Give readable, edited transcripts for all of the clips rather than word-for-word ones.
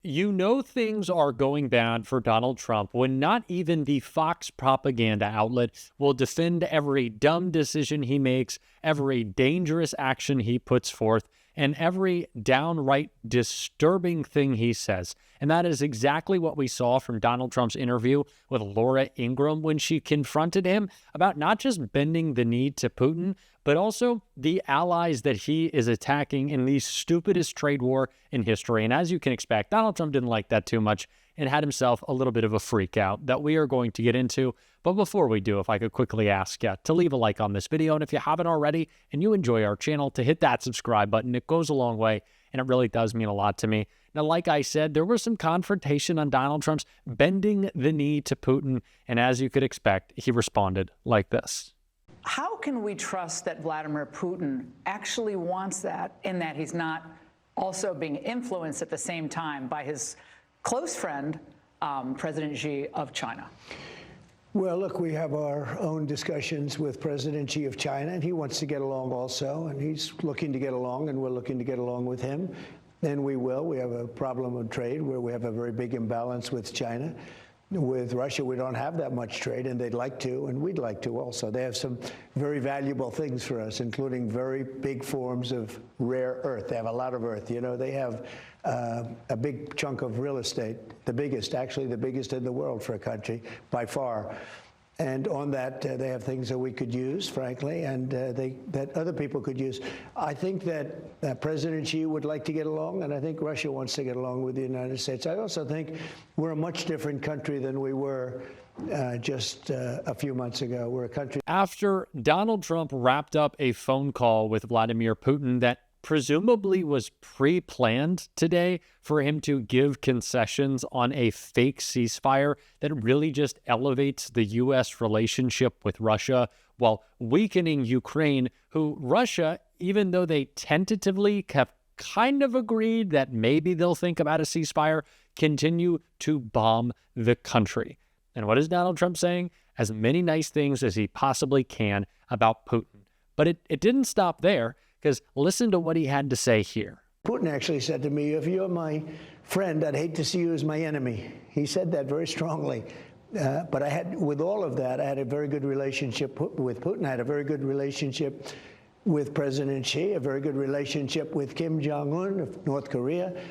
You know things are going bad for Donald Trump when not even the Fox propaganda outlet will defend every dumb decision he makes, every dangerous action he puts forth, and every downright disturbing thing he says. And that is exactly what we saw from Donald Trump's interview with Laura Ingraham when she confronted him about not just bending the knee to Putin, but also the allies that he is attacking in the stupidest trade war in history. And as you can expect, Donald Trump didn't like that too much and had himself a little bit of a freak out that we are going to get into. But before we do, if I could quickly ask you to leave a like on this video, and if you haven't already and you enjoy our channel, to hit that subscribe button. It goes a long way, and it really does mean a lot to me. Now, like I said, there was some confrontation on Donald Trump's bending the knee to Putin, and as you could expect, he responded like this. How can we trust that Vladimir Putin actually wants that, in that he's not also being influenced at the same time by his close friend, President Xi of China? Well, look, we have our own discussions with President Xi of China, and he wants to get along also, and he's looking to get along, and we're looking to get along with him. And we will. We have a problem of trade where we have a very big imbalance with China. With Russia, we don't have that much trade, and they'd like to, and we'd like to also. They have some very valuable things for us, including very big forms of rare earth. They have a lot of earth. You know, they have a big chunk of real estate, the biggest, actually the biggest in the world for a country by far. And on that, they have things that we could use, frankly, and that other people could use. I think that President Xi would like to get along, and I think Russia wants to get along with the United States. I also think we're a much different country than we were just a few months ago. We're a country. After Donald Trump wrapped up a phone call with Vladimir Putin that presumably was pre-planned today for him to give concessions on a fake ceasefire that really just elevates the U.S. relationship with Russia while weakening Ukraine, who Russia, even though they tentatively have kind of agreed that maybe they'll think about a ceasefire, continue to bomb the country. And what is Donald Trump saying? As many nice things as he possibly can about Putin. But it didn't stop there, because listen to what he had to say here. Putin actually said to me, if you're my friend, I'd hate to see you as my enemy. He said that very strongly. But with all of that, I had a very good relationship with Putin. I had a very good relationship with President Xi, a very good relationship with Kim Jong-un of North Korea.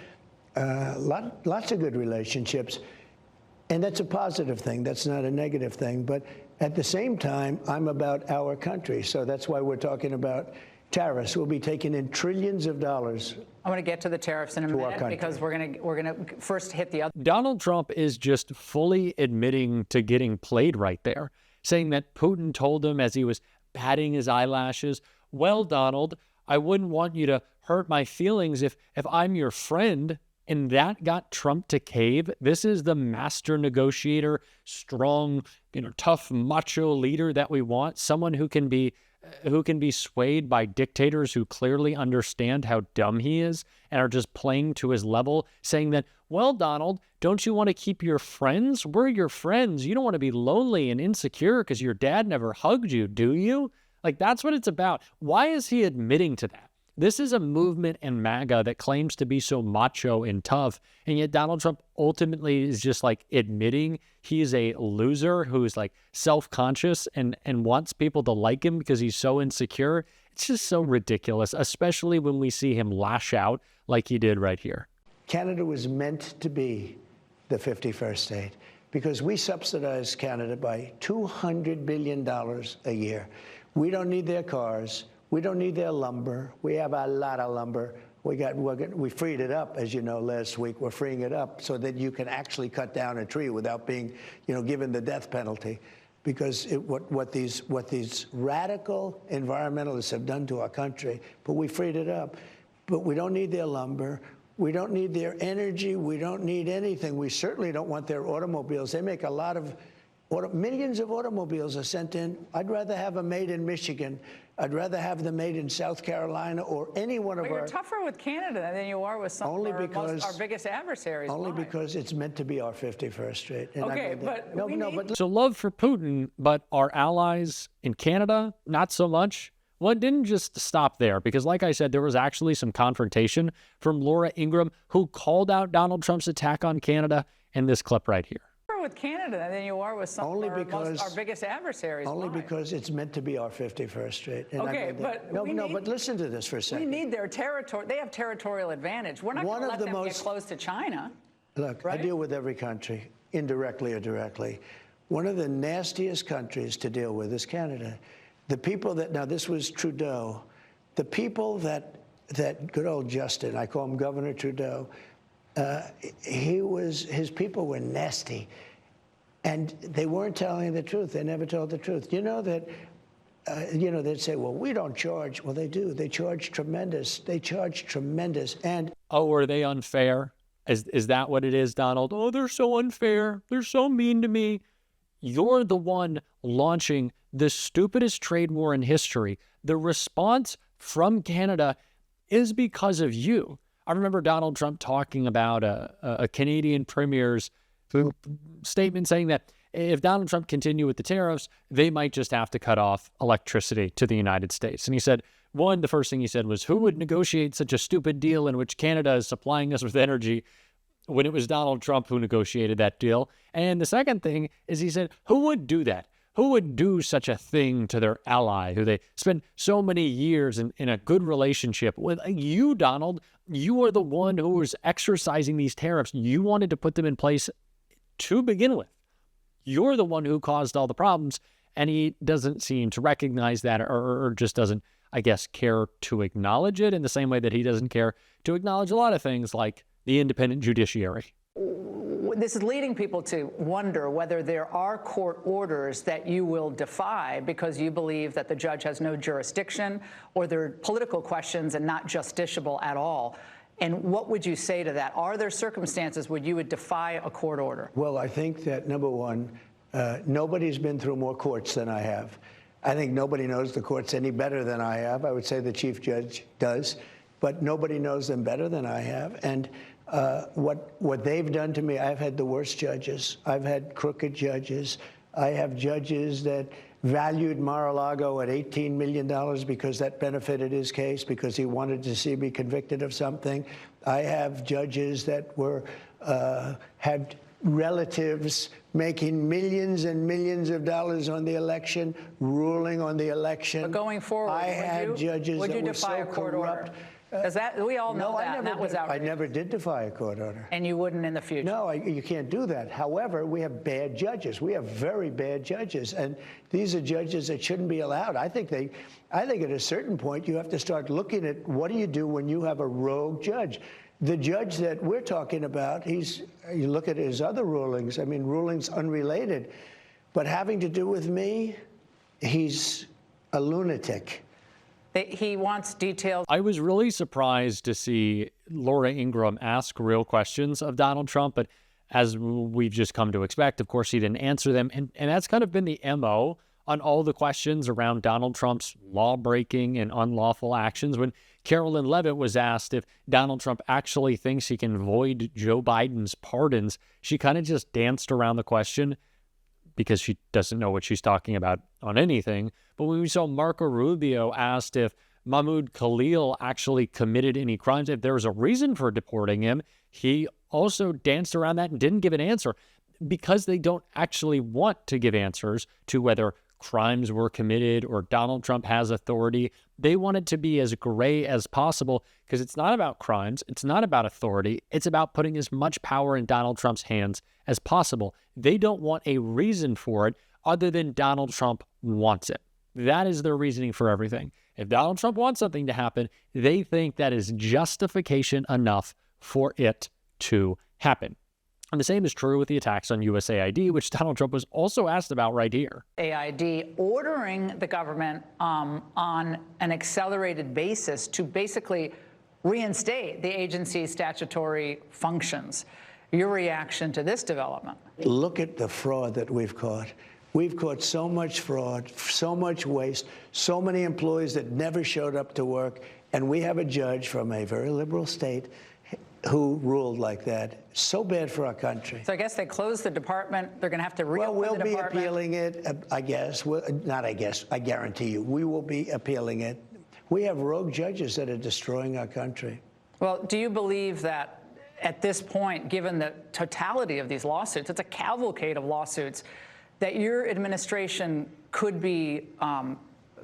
Lots of good relationships. And that's a positive thing. That's not a negative thing. But at the same time, I'm about our country. So that's why we're talking about tariffs. Will be taking in trillions of dollars. I want to get to the tariffs in a minute because we're gonna first hit the other. Donald Trump is just fully admitting to getting played right there, saying that Putin told him as he was patting his eyelashes, "Well, Donald, I wouldn't want you to hurt my feelings if I'm your friend." And that got Trump to cave. This is the master negotiator, strong, tough, macho leader that we want. Someone who can be swayed by dictators who clearly understand how dumb he is and are just playing to his level, saying that, well, Donald, don't you want to keep your friends? We're your friends. You don't want to be lonely and insecure because your dad never hugged you, do you? Like, that's what it's about. Why is he admitting to that? This is a movement in MAGA that claims to be so macho and tough, and yet Donald Trump ultimately is just like admitting he's a loser who's like self-conscious and wants people to like him because he's so insecure. It's just so ridiculous, especially when we see him lash out like he did right here. Canada was meant to be the 51st state because we subsidize Canada by $200 billion a year. We don't need their cars. We don't need their lumber. We have a lot of lumber. We freed it up, as you know, last week. We're freeing it up so that you can actually cut down a tree without being, given the death penalty. Because what these radical environmentalists have done to our country, but we freed it up. But we don't need their lumber. We don't need their energy. We don't need anything. We certainly don't want their automobiles. They make a lot of millions of automobiles are sent in. I'd rather have them made in Michigan. I'd rather have them made in South Carolina or any one of our... But you're tougher with Canada than you are with some of our biggest adversaries. Only because it's meant to be our 51st state. And okay, but... So love for Putin, but our allies in Canada, not so much. Well, it didn't just stop there because, like I said, there was actually some confrontation from Laura Ingraham, who called out Donald Trump's attack on Canada in this clip right here. With Canada than you are with some of our biggest adversaries. Only because it's meant to be our 51st state. And okay, but but listen to this for a second. We need their territory. They have territorial advantage. We're not going to let them get close to China. Look, right? I deal with every country, indirectly or directly. One of the nastiest countries to deal with is Canada. The people that, now this was Trudeau, the people that good old Justin, I call him Governor Trudeau, his people were nasty. And they weren't telling the truth. They never told the truth. You know that, they'd say, well, we don't charge. Well, they do. They charge tremendous. They charge tremendous. And oh, are they unfair? Is that what it is, Donald? Oh, they're so unfair. They're so mean to me. You're the one launching the stupidest trade war in history. The response from Canada is because of you. I remember Donald Trump talking about a Canadian premier's statement saying that if Donald Trump continued with the tariffs, they might just have to cut off electricity to the United States. And he said, the first thing he said was, who would negotiate such a stupid deal in which Canada is supplying us with energy, when it was Donald Trump who negotiated that deal? And the second thing is he said, who would do that? Who would do such a thing to their ally who they spent so many years in a good relationship with? You, Donald, you are the one who was exercising these tariffs. You wanted to put them in place to begin with. You're the one who caused all the problems, and he doesn't seem to recognize that, or just doesn't, I guess, care to acknowledge it in the same way that he doesn't care to acknowledge a lot of things like the independent judiciary. This is leading people to wonder whether there are court orders that you will defy because you believe that the judge has no jurisdiction, or they're political questions and not justiciable at all. And what would you say to that? Are there circumstances where you would defy a court order? Well, I think that, number one, nobody's been through more courts than I have. I think nobody knows the courts any better than I have. I would say the chief judge does, but nobody knows them better than I have. And what they've done to me, I've had the worst judges. I've had crooked judges. I have judges that valued Mar-a-Lago at $18 million because that benefited his case, because he wanted to see me convicted of something. I have judges that had relatives making millions and millions of dollars on the election, ruling on the election. But going forward, I had judges that were so corrupt. Because we all know that was outrageous. I never did defy a court order. And you wouldn't in the future? No, you can't do that. However, we have bad judges. We have very bad judges. And these are judges that shouldn't be allowed. I think at a certain point, you have to start looking at what do you do when you have a rogue judge. The judge that we're talking about, you look at his other rulings, I mean, rulings unrelated, but having to do with me, he's a lunatic. He wants details. I was really surprised to see Laura Ingraham ask real questions of Donald Trump, but as we've just come to expect, of course, he didn't answer them. And that's kind of been the MO on all the questions around Donald Trump's law-breaking and unlawful actions. When Carolyn Leavitt was asked if Donald Trump actually thinks he can void Joe Biden's pardons, she kind of just danced around the question because she doesn't know what she's talking about on anything. But when we saw Marco Rubio asked if Mahmoud Khalil actually committed any crimes, if there was a reason for deporting him, he also danced around that and didn't give an answer because they don't actually want to give answers to whether crimes were committed or Donald Trump has authority. They want it to be as gray as possible because it's not about crimes. It's not about authority. It's about putting as much power in Donald Trump's hands as possible. They don't want a reason for it other than Donald Trump wants it. That is their reasoning for everything. If Donald Trump wants something to happen, they think that is justification enough for it to happen. And the same is true with the attacks on USAID, which Donald Trump was also asked about right here. AID ordering the government on an accelerated basis to basically reinstate the agency's statutory functions. Your reaction to this development? Look at the fraud that we've caught. We've caught so much fraud, so much waste, so many employees that never showed up to work, and we have a judge from a very liberal state who ruled like that. So bad for our country. So I guess they closed the department. They're going to have to Well, reopen we'll the be department. appealing it, I guess. Not I guess. I guarantee you. We will be appealing it. We have rogue judges that are destroying our country. Well, do you believe that at this point, given the totality of these lawsuits, it's a cavalcade of lawsuits, that your administration could be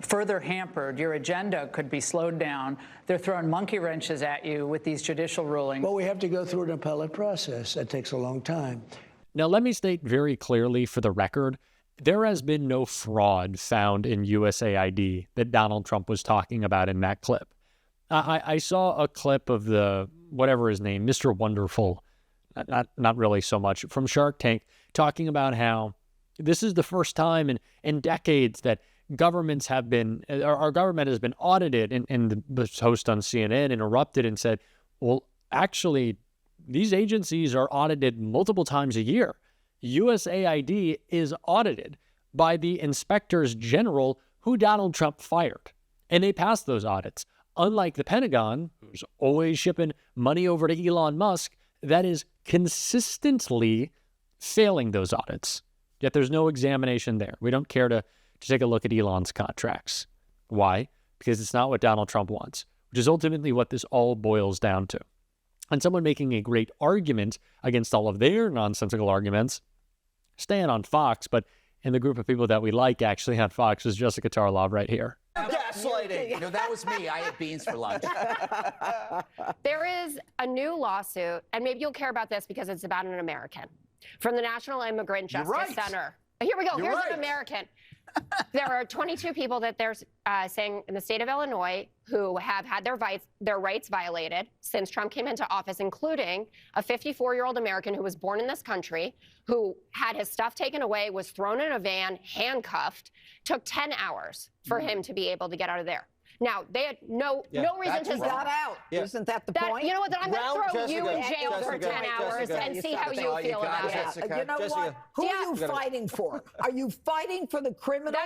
further hampered, your agenda could be slowed down? They're throwing monkey wrenches at you with these judicial rulings. Well, we have to go through an appellate process. That takes a long time. Now, let me state very clearly for the record, there has been no fraud found in USAID that Donald Trump was talking about in that clip. I saw a clip of the, whatever his name, Mr. Wonderful, not really so much, from Shark Tank, talking about how this is the first time in decades that governments have been, our government has been audited, and the host on CNN interrupted and said, well, actually, these agencies are audited multiple times a year. USAID is audited by the inspectors general who Donald Trump fired, and they passed those audits. Unlike the Pentagon, who's always shipping money over to Elon Musk, that is consistently failing those audits. Yet there's no examination there. We don't care to take a look at Elon's contracts. Why? Because it's not what Donald Trump wants, which is ultimately what this all boils down to. And someone making a great argument against all of their nonsensical arguments, staying on Fox, but in the group of people that we like actually on Fox is Jessica Tarlov right here. Gaslighting. No, that was me. I had beans for lunch. There is a new lawsuit, and maybe you'll care about this because it's about an American, from the National Immigrant Justice Center. Here we go. Here's an American. There are 22 people that they're saying in the state of Illinois who have had their rights violated since Trump came into office, including a 54-year-old American who was born in this country, who had his stuff taken away, was thrown in a van, handcuffed, took 10 hours for him to be able to get out of there. Now, they had no reason to got out. Yeah. Isn't that the point? You know what? Then I'm going to throw you in Jessica, jail for 10 hours and see how you feel about it. You know what? Who are you fighting for? Are you fighting for the criminals?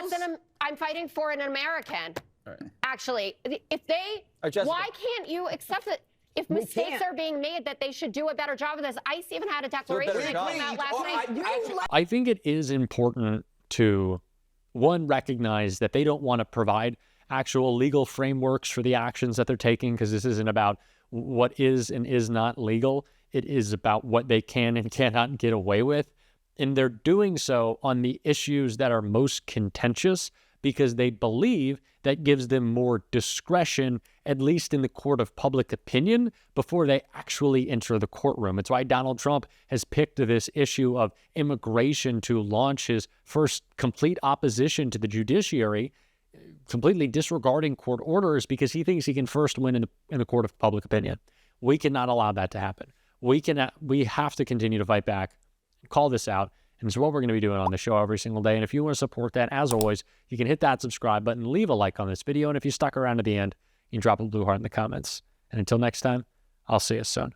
I'm fighting for an American. Actually, if they, why can't you accept that? If mistakes are being made, that they should do a better job of this. ICE even had a declaration that came out last night. I think it is important to, one, recognize that they don't want to provide actual legal frameworks for the actions that they're taking, because this isn't about what is and is not legal. It is about what they can and cannot get away with. And they're doing so on the issues that are most contentious because they believe that gives them more discretion, at least in the court of public opinion, before they actually enter the courtroom. It's why Donald Trump has picked this issue of immigration to launch his first complete opposition to the judiciary, completely disregarding court orders, because he thinks he can first win in the court of public opinion. We cannot allow that to happen. We have to continue to fight back, call this out, and it's what we're going to be doing on the show every single day. And if you want to support that, as always, you can hit that subscribe button, leave a like on this video, and if you stuck around to the end, you can drop a blue heart in the comments. And until next time, I'll see you soon.